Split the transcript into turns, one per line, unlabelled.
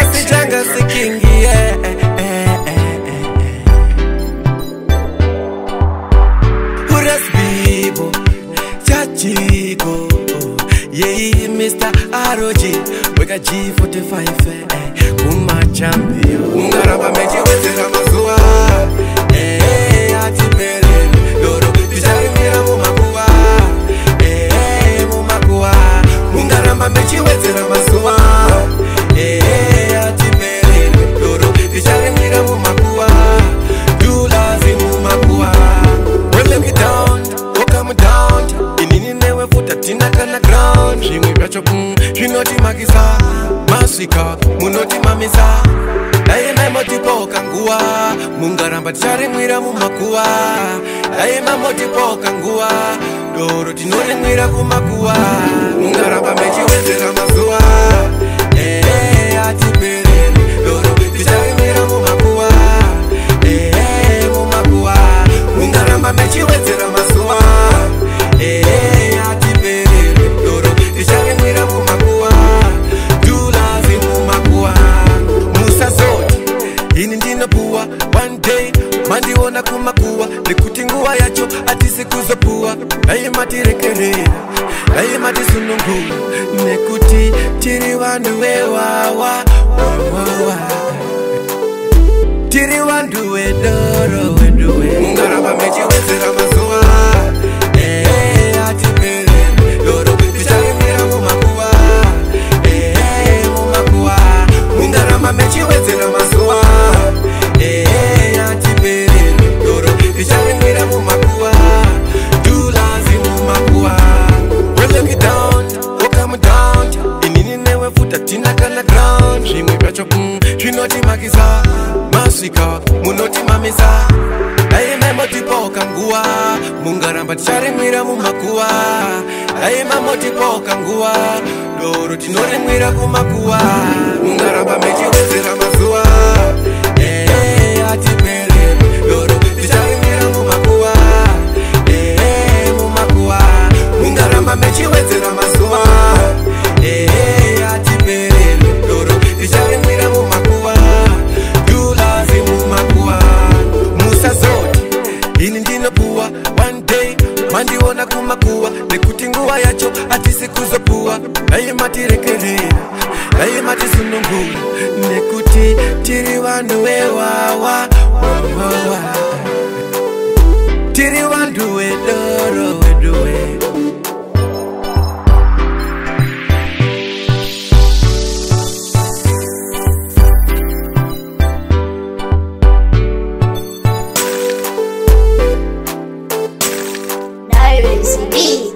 Janga si kingi, Huras Bibo, Chachiko, yeah, Mr. Aroji, we got G45, Kuma champion. Ungaraba meji wetera mazua, ati pere, loro, tishari mira mumakua, mumakua. Ungaraba meji wetera mazua, ati pere, loro, tishari mira mumakua, julazi mumakua. Well, let me down, come down, inini newe futa tina kana ground. Shimwi pacho shinoti magisa, masika, munoti mamisa. Aye mamoti poka ngua, mungaramba tishari mwira mumakua. Aye mamoti poka ngua, doro tinore mwira kumakua. Mungaramba meji wetera mazua, ati pere, doro tishari mwira mumakua. Mumakua, mungaramba meji wetera mazua, ati pere, doro tishari mwira mumakua. Julazi mumakua, musa zoti, ini ndina puwa. One day, mandi wona kumakua. Nikuti nguwa yacho, ati sikuzo puwa. Aye mati rekerera, aye mati sunungu. Nekuti, tiri wandu wewawa, wawa. Tiri wandu wedoro, weduwe. Mungaraba meji wetera mazua, ati pere, doro tishari mwira mumakua. Mumakua, mungaraba meji wetera mazua, ati pere, doro tishari mwira mumakua. Julazi mumakua. Well, let me down, come down, inini newe futa tina kana ground. Shimwe pacho shinoti magisa, masika, munoti mamisa. Aye mamoti poka ngua, mungaramba tishari mwira mumakua. Aye mamoti poka ngua, doro tinore mwira kumakua. Mungaramba meji wetera mazua, ati pere, doro tishari mwira mumakua. Mumakua, mungaramba meji wetera mazua, ati pere, doro tishari mwira mumakua. Julazi mumakua, musa zoti, ini ndina puwa. One day, mandi wona kumakua. Nekuti nguwa yacho, ati sikuzo puwa. Aye mati rekerera, aye mati sunungu. Nekuti, tiri wandu wewawa, wawa. Tiri wandu wedoro, weduwe.
Diary CD.